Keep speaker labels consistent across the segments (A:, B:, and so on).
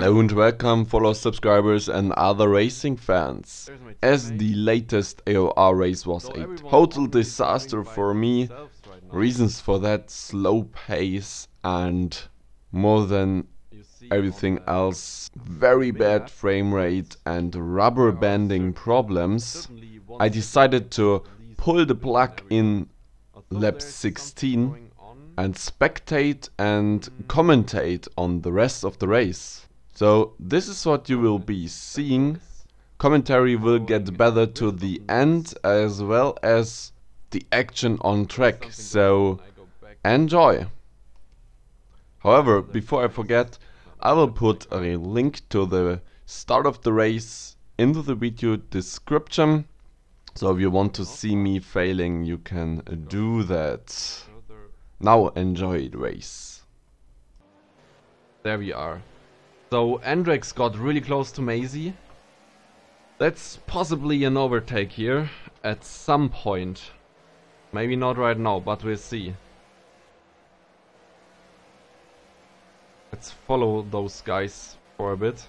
A: Hello and welcome fellow subscribers and other racing fans. As the latest AOR race was a total disaster for me, reasons for that: slow pace and more than everything else, very bad frame rate and rubber banding problems. I decided to pull the plug in lap 16 and spectate and commentate on the rest of the race. So this is what you will be seeing. Commentary will get better to the end, as well as the action on track, so enjoy. However, before I forget, I will put a link to the start of the race into the video description, so if you want to see me failing, you can do that. Now enjoy the race. There we are. So Andrex got really close to Maisie. That's possibly an overtake here at some point. Maybe not right now, but we'll see. Let's follow those guys for a bit.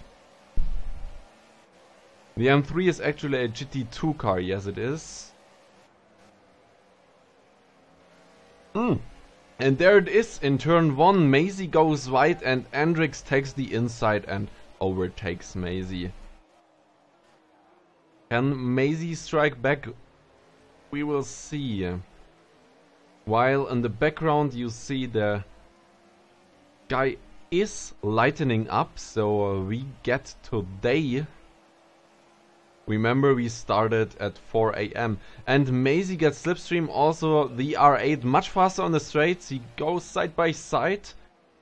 A: The M3 is actually a GT2 car, yes it is. And there it is, in turn 1, Maisie goes wide and Andrex takes the inside and overtakes Maisie. Can Maisie strike back? We will see. While in the background you see the guy is lightening up, so we get today. Remember, we started at 4 AM. And Maisie gets slipstream, also the R8 much faster on the straights. He goes side by side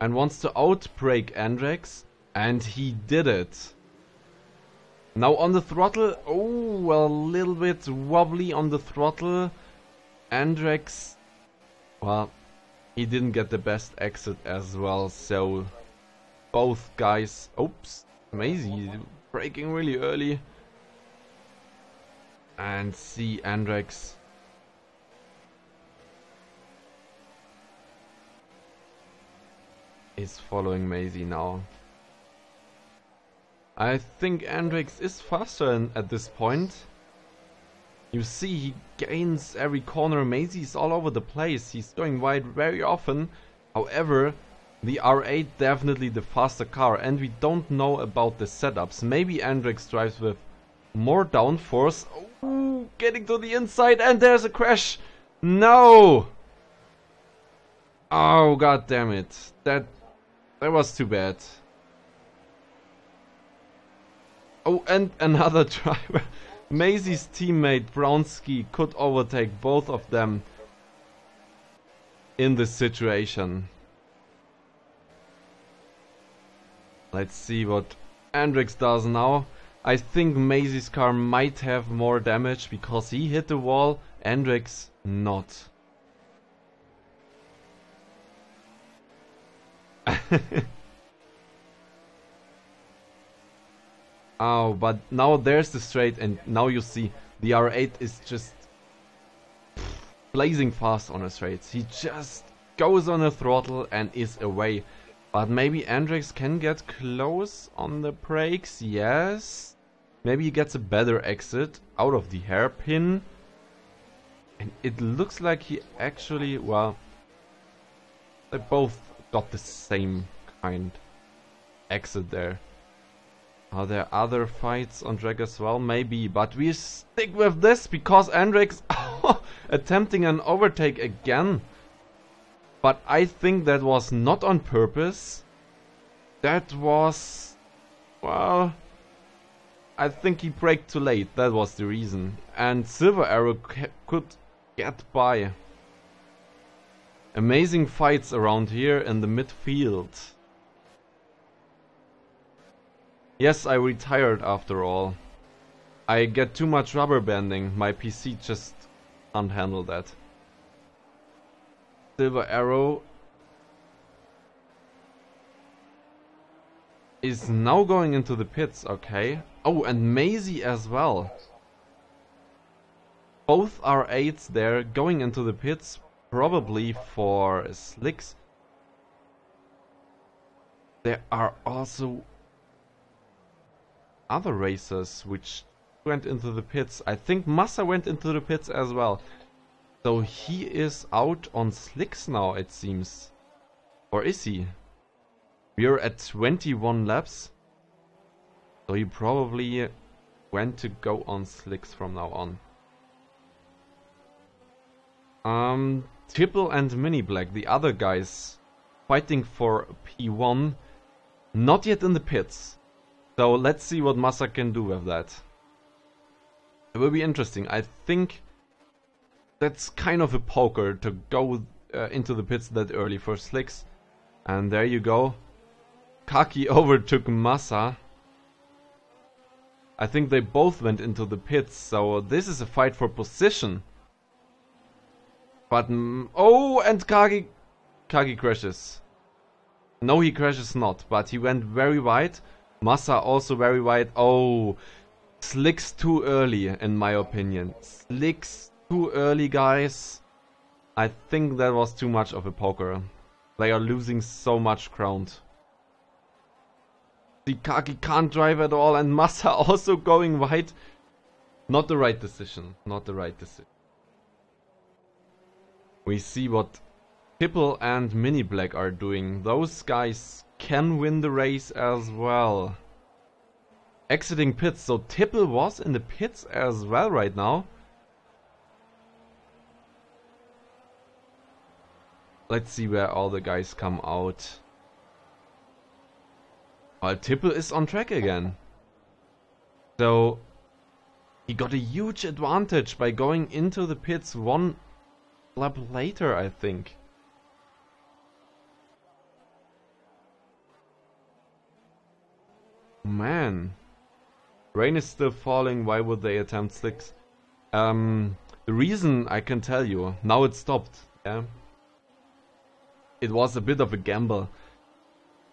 A: and wants to outbrake Andrex. And he did it. Now on the throttle, oh, a little bit wobbly on the throttle. Andrex, well, he didn't get the best exit as well. So both guys, oops, Maisie braking really early. And see Andrex is following Maisie now. I think Andrex is faster at this point. You see he gains every corner. Maisie is all over the place. He's going wide very often. However, the R8 definitely the faster car, and we don't know about the setups. Maybe Andrex drives with more downforce. Oh, getting to the inside, and there's a crash. No! Oh, god damn it. That was too bad. Oh, and another driver. Maisie's teammate Brownski could overtake both of them in this situation. Let's see what Andrex does now. I think Maisie's car might have more damage because he hit the wall, Andrex not. Oh, but now there's the straight, and now you see the R8 is just blazing fast on the straights. He just goes on the throttle and is away. But maybe Andrex can get close on the brakes, yes. Maybe he gets a better exit out of the hairpin. And it looks like he actually, well, they both got the same kind exit there. Are there other fights on track as well? Maybe, but we stick with this because Andrex attempting an overtake again. But I think that was not on purpose. That was, well, I think he braked too late. That was the reason. And Silver Arrow could get by. Amazing fights around here in the midfield. Yes, I retired after all. I get too much rubber banding. My PC just can't handle that. Silver Arrow is now going into the pits, okay. Oh, and Maisie as well. Both R8s there going into the pits, probably for slicks. There are also other racers which went into the pits. I think Massa went into the pits as well. So he is out on slicks now, it seems. Or is he? We're at 21 laps. So he probably went to go on slicks from now on. Tipple and Mini Black, the other guys, fighting for P1. Not yet in the pits. So let's see what Massa can do with that. It will be interesting. I think that's kind of a poker to go into the pits that early for slicks. And there you go. Kaki overtook Massa. I think they both went into the pits, so this is a fight for position. But, oh, and Kaki crashes. No, he crashes not, but he went very wide. Massa also very wide. Oh, slicks too early, in my opinion. Slicks too early, guys. I think that was too much of a poker. They are losing so much ground. The Kaki can't drive at all, and Massa also going wide. Not the right decision. Not the right decision. We see what Tipple and Mini Black are doing. Those guys can win the race as well. Exiting pits. So Tipple was in the pits as well right now. Let's see where all the guys come out. Well, Tipple is on track again. So he got a huge advantage by going into the pits one lap later, I think. Man. Rain is still falling, why would they attempt slicks? The reason I can tell you, now it stopped, yeah. It was a bit of a gamble.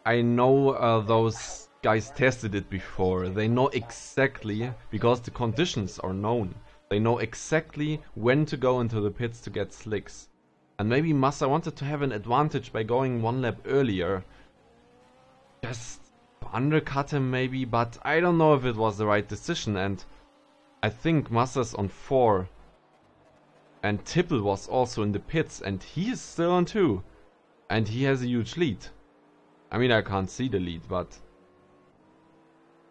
A: I know those guys tested it before. They know exactly, because the conditions are known. They know exactly when to go into the pits to get slicks. And maybe Massa wanted to have an advantage by going one lap earlier. Just undercut him maybe, but I don't know if it was the right decision. And I think Massa's on 4. And Tipple was also in the pits, and he is still on 2. And he has a huge lead. I mean, I can't see the lead, but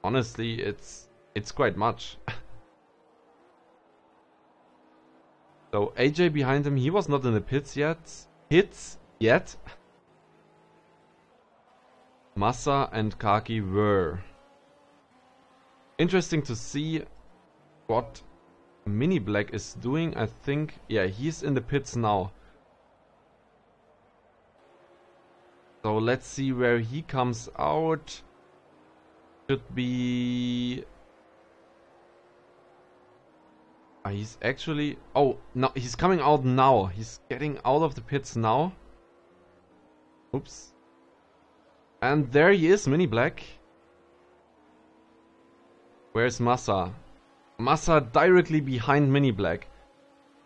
A: honestly, it's quite much. So AJ behind him, he was not in the pits yet. Massa and Kaki were. Interesting to see what Mini Black is doing. I think, yeah, he's in the pits now. So let's see where he comes out. Should be... he's actually... Oh, no, he's coming out now. He's getting out of the pits now. Oops. And there he is, Mini Black. Where's Massa? Massa directly behind Mini Black.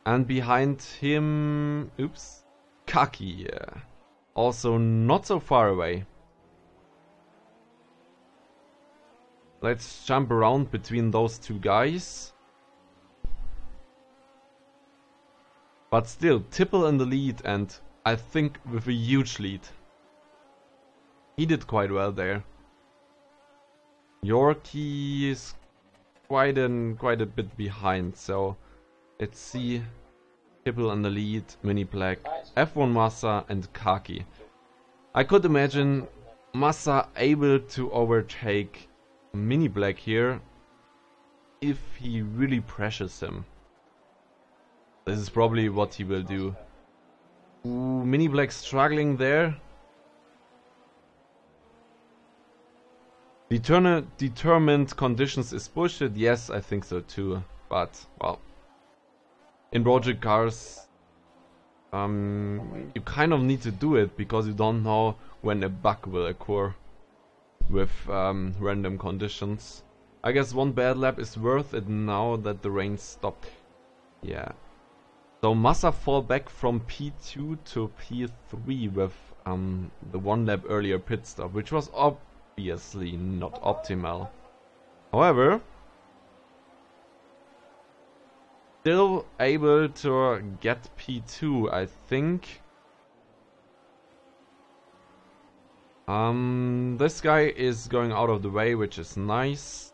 A: And behind him... Oops. Kaki. Yeah. Also not so far away. Let's jump around between those two guys. But still, Tipple in the lead, and I think with a huge lead. He did quite well there. Yorkie is quite a bit behind, so let's see. Tipple in the lead, Mini Black, F1 Massa and Kaki. I could imagine Massa able to overtake Mini Black here if he really pressures him. This is probably what he will do. Ooh, Mini Black struggling there. Determined conditions is bullshit. Yes, I think so too. But, well, in Project Cars, you kind of need to do it because you don't know when a bug will occur with random conditions. I guess one bad lap is worth it now that the rain stopped. Yeah. So Massa fall back from P2 to P3 with the one lap earlier pit stop, which was obviously not optimal. However, still able to get P2, I think. This guy is going out of the way, which is nice.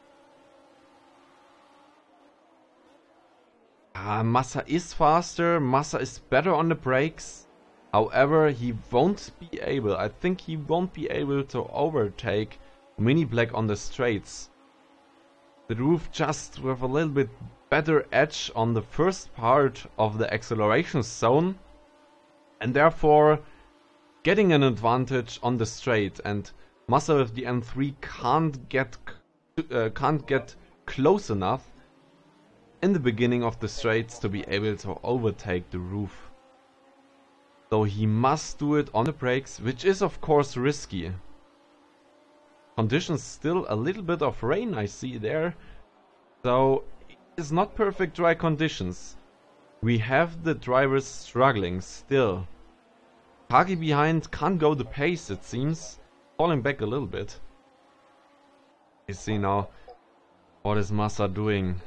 A: Massa is faster, Massa is better on the brakes. However, he won't be able, I think he won't be able to overtake Mini Black on the straights. The roof just with a little bit better edge on the first part of the acceleration zone, and therefore getting an advantage on the straight, and Massa with the M3 can't get close enough in the beginning of the straights to be able to overtake the roof. So he must do it on the brakes, which is of course risky. Conditions still a little bit of rain I see there, so it's not perfect dry conditions. We have the drivers struggling still. Kagi behind can't go the pace, it seems, falling back a little bit. You see now, what is Massa doing?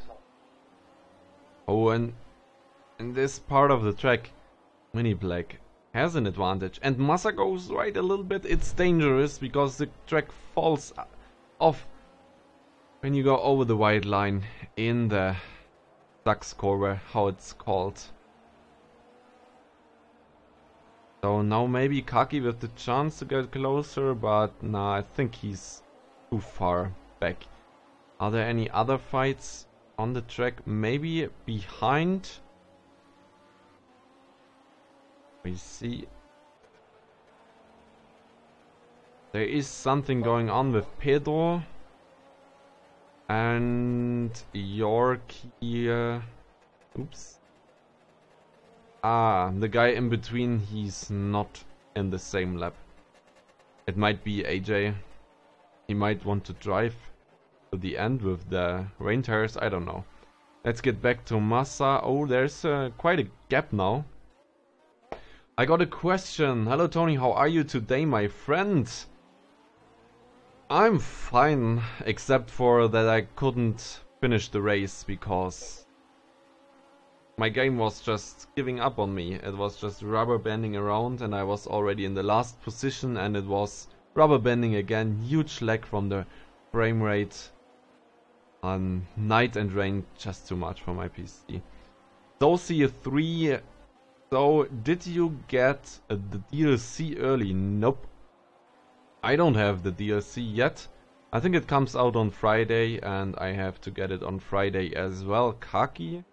A: Oh, and in this part of the track, Mini Black has an advantage, and Massa goes right a little bit. It's dangerous because the track falls off when you go over the white line in the duck score, how it's called. So now maybe Kaki with the chance to get closer, but nah, I think he's too far back. Are there any other fights on the track? Maybe behind? We see there is something going on with Pedro and Yorkie. Oops. Ah, the guy in between, he's not in the same lap. It might be AJ. He might want to drive to the end with the rain tires, I don't know. Let's get back to Massa. Oh, there's quite a gap now. I got a question. Hello Tony, how are you today, my friend? I'm fine, except for that I couldn't finish the race because my game was just giving up on me. It was just rubber banding around and I was already in the last position and it was rubber banding again. Huge lag from the frame rate. Night and rain, just too much for my PC. Dosia 3. So, did you get the DLC early? Nope. I don't have the DLC yet. I think it comes out on Friday and I have to get it on Friday as well. Kaki.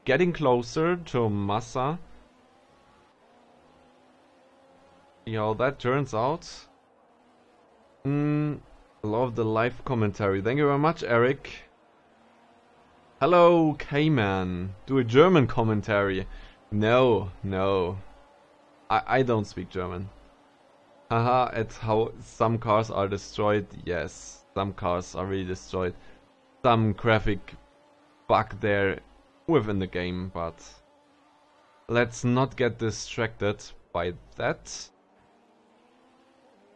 A: Getting closer to Massa. See how that turns out. Love the live commentary. Thank you very much, Eric. Hello, K-Man. Do a German commentary. No, no. I don't speak German. Haha, at how some cars are destroyed. Yes, some cars are really destroyed. Some graphic bug there within the game, but let's not get distracted by that.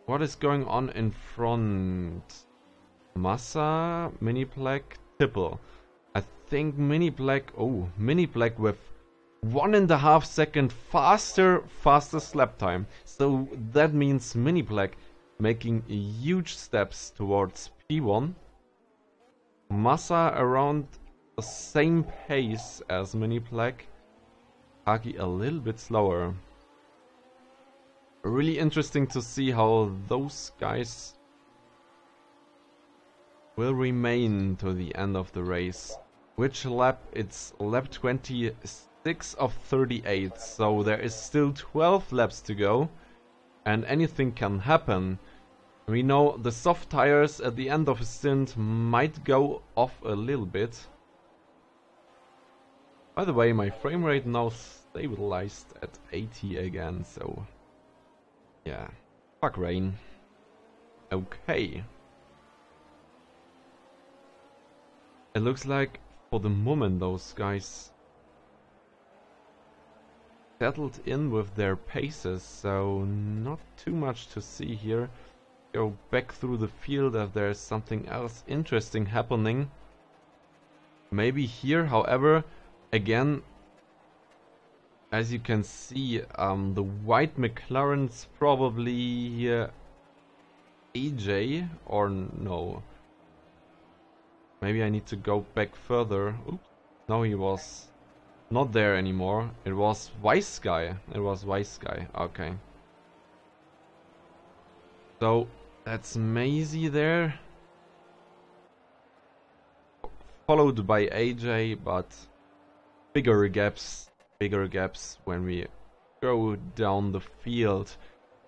A: What is going on in front? Massa, Mini Black, Tipple. I think Mini Black, oh, Mini Black with 1.5 second fastest lap time. So that means Mini Black making huge steps towards P1. Massa around the same pace as Mini Black. Kaki a little bit slower. Really interesting to see how those guys will remain to the end of the race. Which lap? It's lap 26 of 38, so there is still 12 laps to go and anything can happen. We know the soft tires at the end of a stint might go off a little bit. By the way, my frame rate now stabilized at 80 again, so yeah, fuck rain. Okay. It looks like for the moment those guys settled in with their paces, so not too much to see here. go back through the field if there's something else interesting happening. Maybe here, however, again, as you can see, the white McLaren's probably AJ, or no. Maybe I need to go back further. Oops. No, he was not there anymore. It was Wise Guy. It was Wise Guy. Okay. So that's Maisie there. Followed by AJ, but bigger gaps when we go down the field.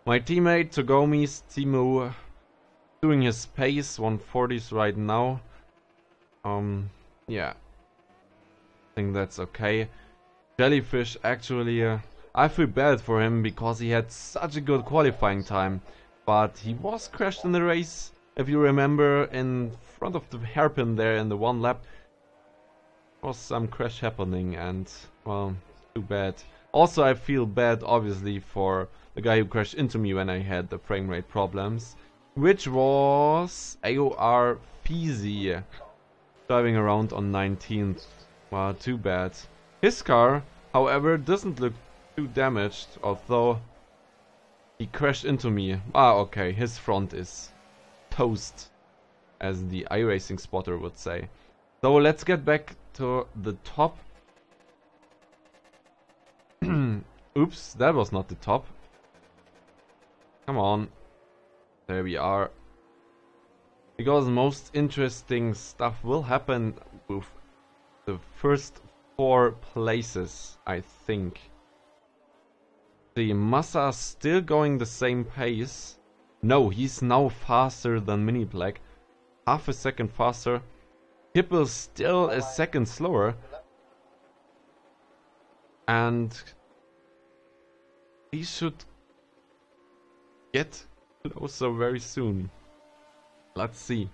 A: My teammate Togomi's Timo doing his pace, 140s right now. Yeah, I think that's okay. Jellyfish, actually, I feel bad for him because he had such a good qualifying time, but he was crashed in the race. If you remember, in front of the hairpin there in the one lap, there was some crash happening, and well, too bad. Also, I feel bad, obviously, for the guy who crashed into me when I had the frame rate problems, which was AOR Fisi, driving around on 19th. Well, too bad. His car, however, doesn't look too damaged, although he crashed into me. Ah, okay, his front is toast, as the iRacing spotter would say. So let's get back to the top. Oops, that was not the top. Come on. There we are. Because most interesting stuff will happen with the first 4 places, I think. The Massa still going the same pace. No, he's now faster than Mini Black. Half a second faster. Hippel still a second slower. And he should get closer very soon. Let's see.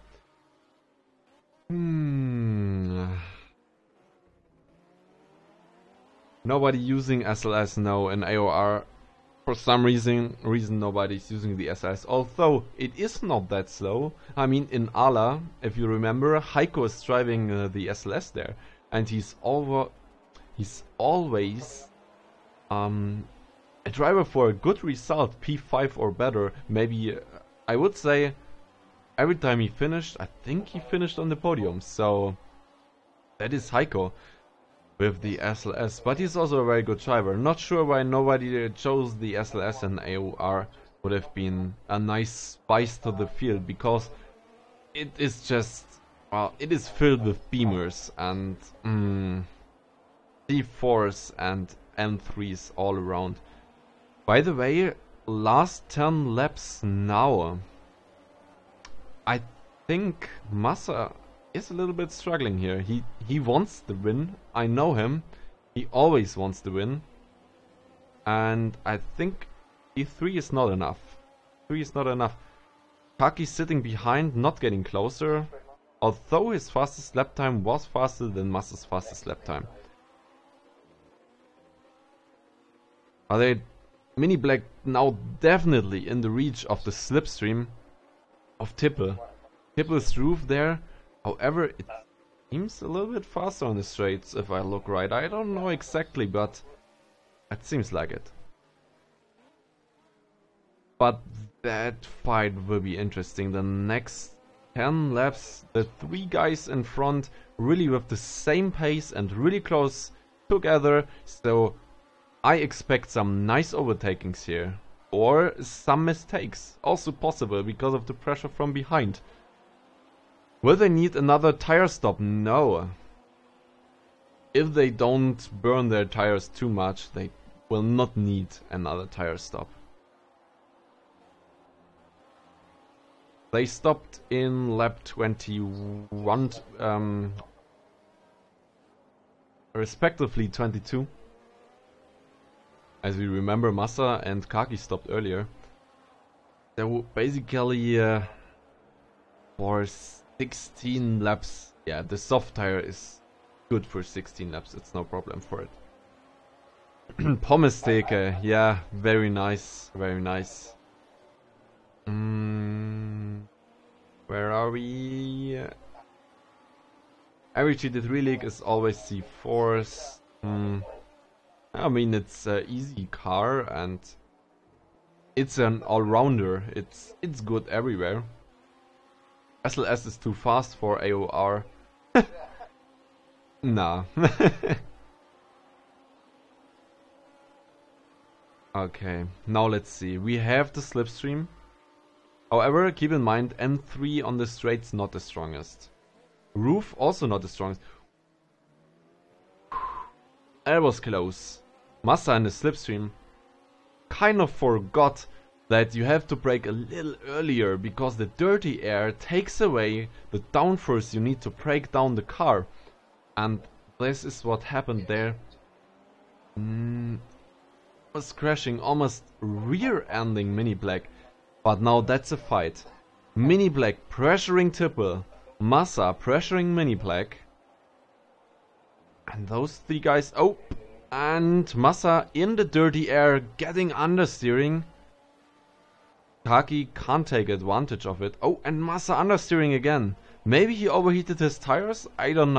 A: Nobody using SLS now in AOR. For some reason nobody's using the SLS. Although it is not that slow. I mean, in Ala, if you remember, Heiko is driving the SLS there, and he's always a driver for a good result, P5 or better. Maybe I would say every time he finished, I think he finished on the podium. So that is Heiko with the SLS, but he's also a very good driver. Not sure why nobody chose the SLS, and AOR would have been a nice spice to the field, because it is just, well, it is filled with beamers and D4s and M3s all around. By the way, last 10 laps now. I think Massa is a little bit struggling here. He wants the win. I know him. He always wants the win. And I think E3 is not enough. 3 is not enough. Kaki's sitting behind, not getting closer. Although his fastest lap time was faster than Massa's fastest lap time. Are they Mini Black now definitely in the reach of the slipstream of Tippel? Tippel's roof there. However, it seems a little bit faster on the straights if I look right. I don't know exactly, but it seems like it. But that fight will be interesting. The next 10 laps, the 3 guys in front really with the same pace and really close together. So I expect some nice overtakings here. Or some mistakes. Also possible because of the pressure from behind. Will they need another tire stop? No. If they don't burn their tires too much, they will not need another tire stop. They stopped in lap 21, respectively 22. As we remember, Massa and Kaki stopped earlier. They were basically for 16 laps. Yeah, the soft tire is good for 16 laps. It's no problem for it. Pommes Theke, yeah, very nice, very nice. Where are we? Every GT3 league is always C4s. I mean, it's an easy car and it's an all-rounder. It's good everywhere. SLS is too fast for AOR. Nah. Okay, now let's see. We have the slipstream. However, keep in mind, M3 on the straight's not the strongest. Roof also not the strongest. That was close. Massa and the slipstream kind of forgot that you have to brake a little earlier because the dirty air takes away the downforce you need to brake down the car. And this is what happened there. Was crashing, almost rear-ending Mini Black. But now that's a fight. Mini Black pressuring Tipple. Massa pressuring Mini Black. And those three guys... Oh! And Massa in the dirty air, getting understeering. Kaki can't take advantage of it. Oh, and Massa understeering again. Maybe he overheated his tires? I don't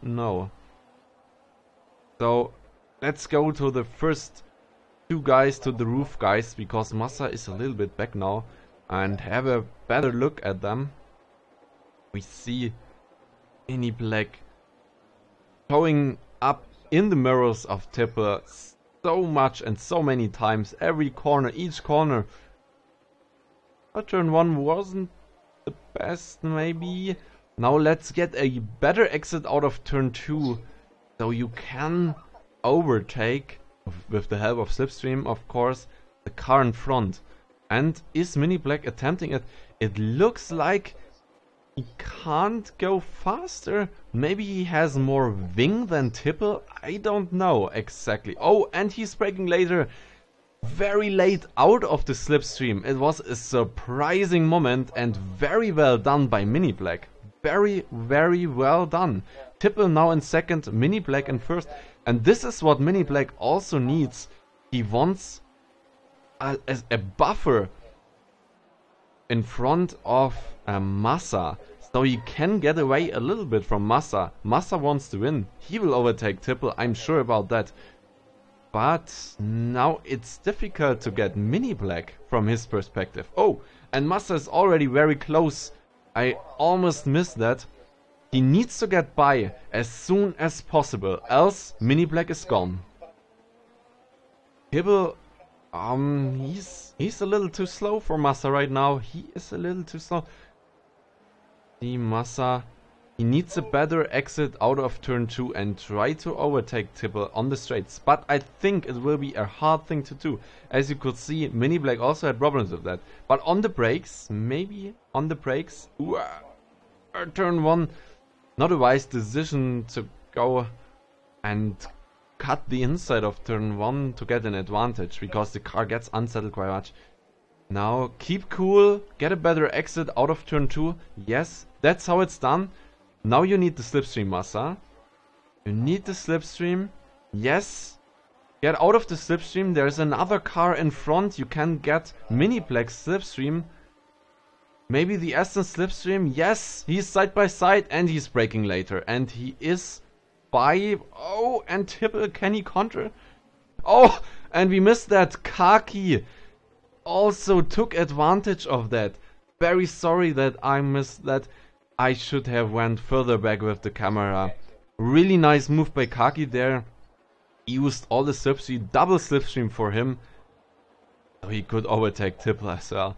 A: know. So, let's go to the first two guys, to the roof guys, because Massa is a little bit back now. And have a better look at them. We see Mini Black showing up in the mirrors of Tipper so much and so many times. Every corner, each corner. But turn 1 wasn't the best, maybe. Now let's get a better exit out of turn 2. So you can overtake, with the help of slipstream of course, the car in front. And is Mini Black attempting it? It looks like he can't go faster. Maybe he has more wing than Tipple. I don't know exactly. Oh, and he's braking later. Very late out of the slipstream. It was a surprising moment and very well done by Mini Black. Very, very well done. Tipple now in second, Mini Black in first. And this is what Mini Black also needs. He wants a buffer in front of Massa. So he can get away a little bit from Massa. Massa wants to win. He will overtake Tipple, I'm sure about that. But now it's difficult to get Mini Black from his perspective. Oh, and Massa is already very close. I almost missed that. He needs to get by as soon as possible, else Mini Black is gone. Tipple, he's a little too slow for Massa right now. He is a little too slow. See Massa, he needs a better exit out of turn 2 and try to overtake Tipple on the straights. But I think it will be a hard thing to do. As you could see, Mini Black also had problems with that. But on the brakes, maybe on the brakes, turn 1, not a wise decision to go and cut the inside of turn 1 to get an advantage, because the car gets unsettled quite much. Now keep cool, get a better exit out of turn 2. Yes, that's how it's done. Now you need the slipstream, Massa. You need the slipstream. Yes. Get out of the slipstream. There's another car in front. You can get Mini Black's slipstream. Maybe the Aston slipstream. Yes, he's side by side and he's braking later. And he is by... Oh, and Tipple, can he counter? Oh, and we missed that. Kaki also took advantage of that. Very sorry that I missed that. I should have went further back with the camera. Really nice move by Kaki there. He used all the slipstream, double slipstream for him. So he could overtake Tipple as well.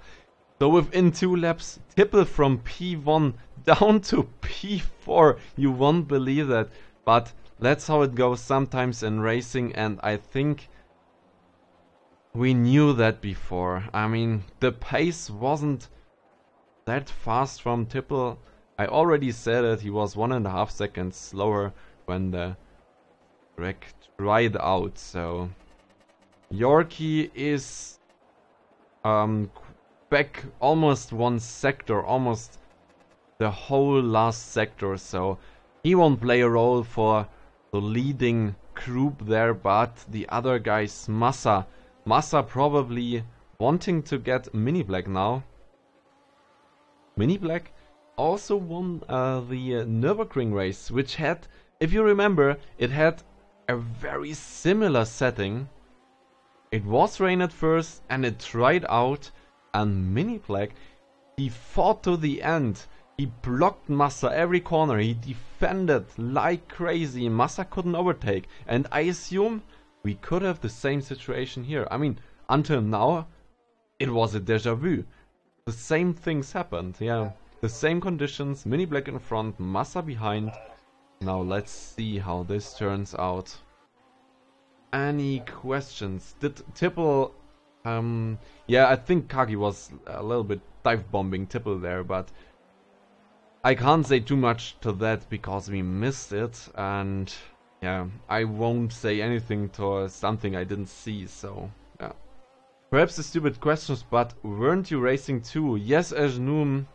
A: So within 2 laps, Tipple from P1 down to P4. You won't believe that. But that's how it goes sometimes in racing, and I think we knew that before. I mean, the pace wasn't that fast from Tipple. I already said it, he was 1.5 seconds slower when the track dried out. So Yorkie is back almost one sector, almost the whole last sector. So he won't play a role for the leading group there, but the other guys, Massa probably wanting to get Mini Black now. Mini Black also won the Nürburgring race, which had, if you remember, it had a very similar setting. It was rain at first and it dried out, and Mini Black, he fought to the end. He blocked Massa every corner, he defended like crazy. Massa couldn't overtake, and I assume we could have the same situation here. I mean, until now, it was a deja vu. The same things happened, yeah. The same conditions, Mini Black in front, Massa behind. Now let's see how this turns out. Any questions? Did Tipple... yeah, I think Kagi was a little bit dive bombing Tipple there, but I can't say too much to that because we missed it, and yeah, I won't say anything to something I didn't see, so yeah. Perhaps the stupid questions, but weren't you racing too? Yes, Ajnoom,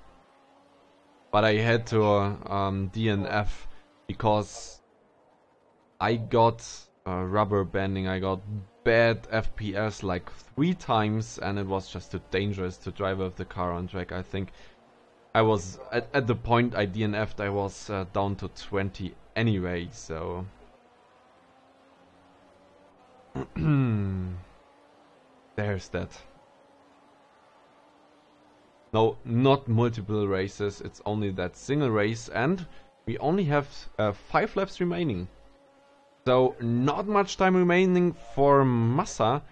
A: but I had to DNF because I got rubber banding, I got bad FPS like 3 times, and it was just too dangerous to drive with the car on track. I think I was, at the point I DNF'd, I was down to 20 anyway, so... There's that. No, not multiple races, it's only that single race, and we only have 5 laps remaining. So, not much time remaining for Massa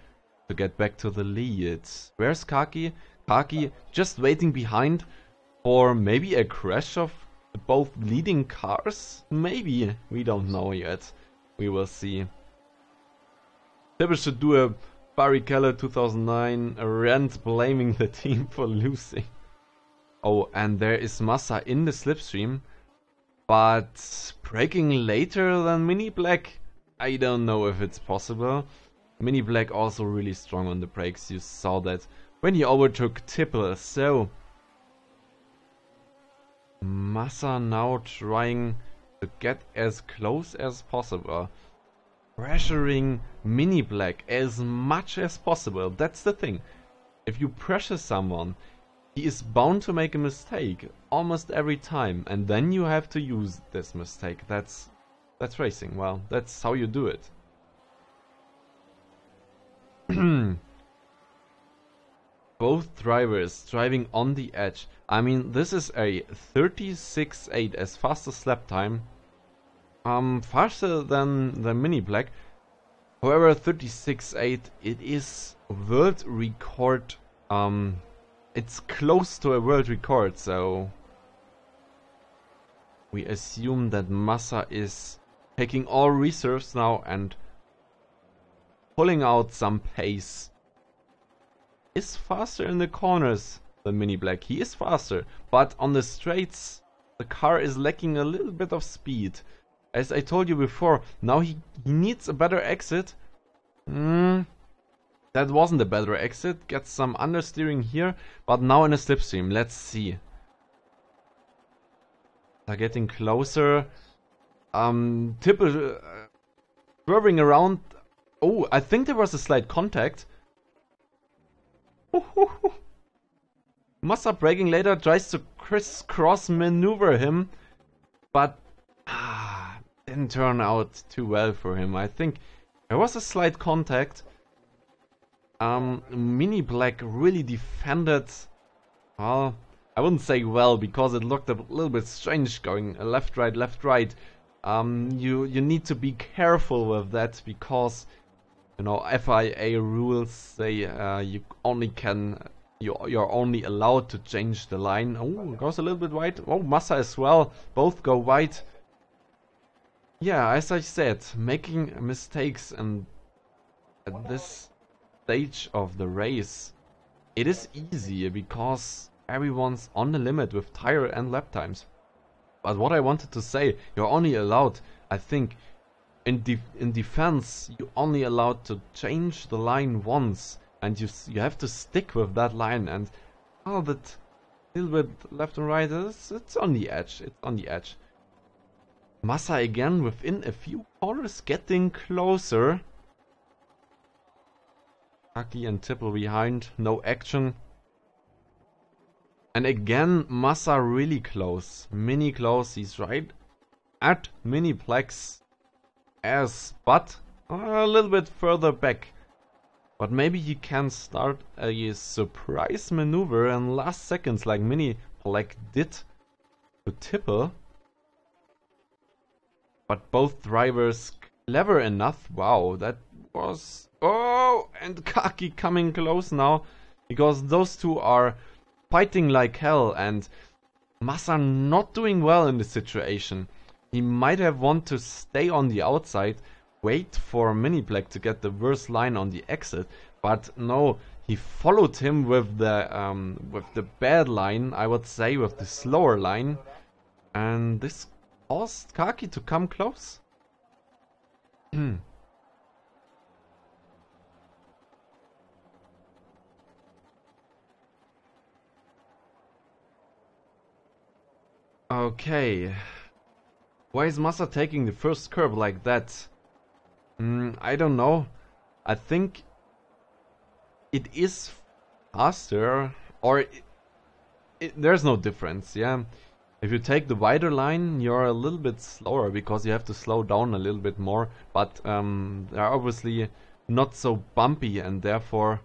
A: to get back to the lead. Where's Kaki? Kaki just waiting behind for maybe a crash of both leading cars? Maybe, we don't know yet. We will see. Maybe should do a Barrichello 2009 rant blaming the team for losing. Oh, and there is Massa in the slipstream, but braking later than Mini Black. I don't know if it's possible. Mini Black also really strong on the brakes, you saw that when he overtook Tipple. So Massa now trying to get as close as possible, pressuring Mini Black as much as possible. That's the thing. If you pressure someone, he is bound to make a mistake almost every time, and then you have to use this mistake. That's racing. Well, that's how you do it. Both drivers driving on the edge. I mean, this is a 36.8 as fastest lap time. Faster than the Mini Black. However, 36.8, it is world record. It's close to a world record, so we assume that Massa is taking all reserves now and pulling out some pace. Is faster in the corners than Mini Black. He is faster, but on the straights the car is lacking a little bit of speed. As I told you before, now he needs a better exit. That wasn't a better exit. Gets some understeering here, but now in a slipstream. Let's see. They're getting closer. Tipple swerving around. Oh, I think there was a slight contact. Massa braking later, tries to crisscross maneuver him, but didn't turn out too well for him. I think there was a slight contact. Mini Black really defended, well, I wouldn't say well, because it looked a little bit strange going left, right, left, right. You need to be careful with that, because you know, FIA rules say you're only allowed to change the line. Oh, goes a little bit wide. Oh, Massa as well. Both go wide. Yeah, as I said, making mistakes and at this stage of the race, it is easy because everyone's on the limit with tire and lap times. But what I wanted to say, you're only allowed, I think, in defense, you're only allowed to change the line once, and you have to stick with that line. And all that little bit left and right, it's on the edge. It's on the edge. Massa again within a few corners, getting closer. Kaki and Tipple behind, no action. And again, Massa really close. Mini close, he's right at Mini Plex as, but a little bit further back. But maybe he can start a surprise maneuver in last seconds like Mini Plex did to Tipple. But both drivers clever enough. Wow, that was... Oh, and Kaki coming close now. Because those two are fighting like hell. And Massa not doing well in this situation. He might have wanted to stay on the outside. Wait for Mini Black to get the worst line on the exit. But no, he followed him with the bad line. I would say with the slower line. And this caused Kaki to come close. Okay. Why is Massa taking the first curve like that? I don't know. I think it is faster, or there's no difference, yeah. If you take the wider line, you're a little bit slower because you have to slow down a little bit more. But they're obviously not so bumpy, and therefore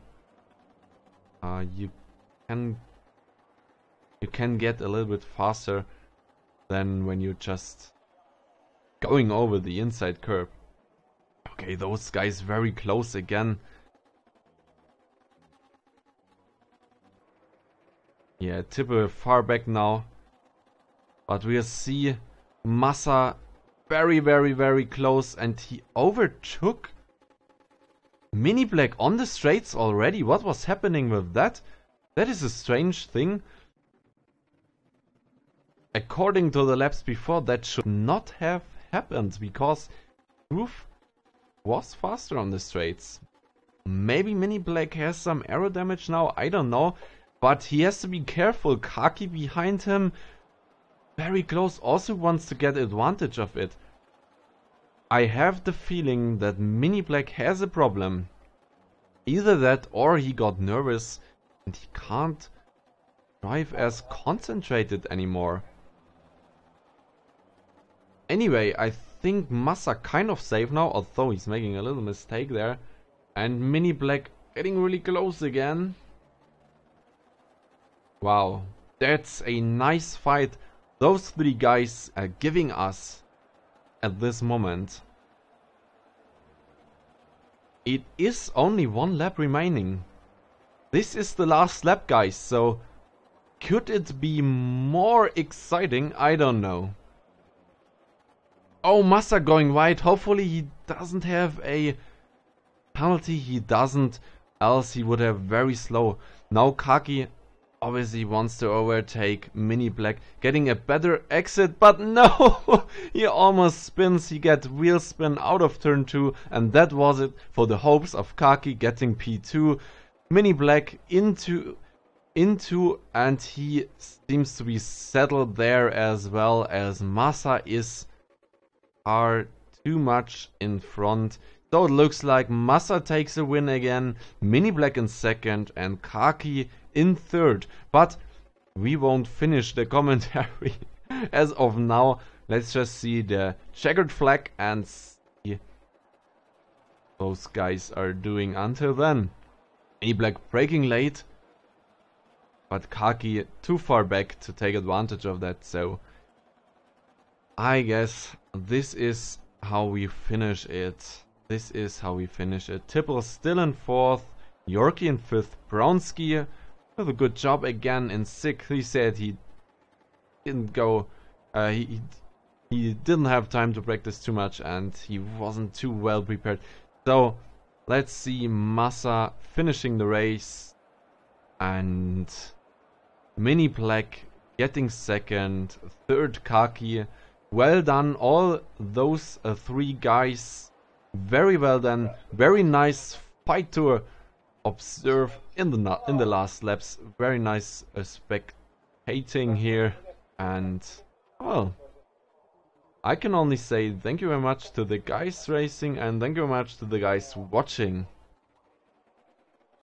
A: you can get a little bit faster than when you're just going over the inside curve. Okay, those guys very close again. Yeah, Tipper far back now. But we'll see Massa very close, and he overtook Mini Black on the straights already. What was happening with that? That is a strange thing. According to the laps before, that should not have happened because Groove was faster on the straights. Maybe Mini Black has some aero damage now, I don't know. But he has to be careful. Kaki behind him, very close, also wants to get advantage of it. I have the feeling that Mini Black has a problem. Either that or he got nervous and he can't drive as concentrated anymore. Anyway, I think Massa kind of safe now, although he's making a little mistake there. And Mini Black getting really close again. Wow, that's a nice fight those three guys are giving us at this moment. It is only one lap remaining. This is the last lap, guys, so could it be more exciting? I don't know. Oh, Massa going wide. Hopefully he doesn't have a penalty. He doesn't, else he would have very slow. Now Kaki obviously wants to overtake Mini Black, getting a better exit, but no! He almost spins, he gets wheel spin out of turn 2, and that was it for the hopes of Kaki getting P2. Mini Black into, and he seems to be settled there, as well as Massa are too much in front. So it looks like Massa takes a win again, Mini Black in second, and Kaki in third. But we won't finish the commentary as of now. Let's just see the checkered flag and see those guys are doing until then. Mini Black braking late, but Kaki too far back to take advantage of that. So I guess this is how we finish it. This is how we finish it. Tipple still in fourth, Yorkie in fifth, Brownski with a good job again in sixth. He said he didn't go, he didn't have time to practice too much and he wasn't too well prepared. So let's see Massa finishing the race and Mini Black getting second, third Kaki. Well done, all those three guys. Very well done. Very nice fight to observe in the last laps. Very nice spectating here, and well, I can only say thank you very much to the guys racing and thank you very much to the guys watching.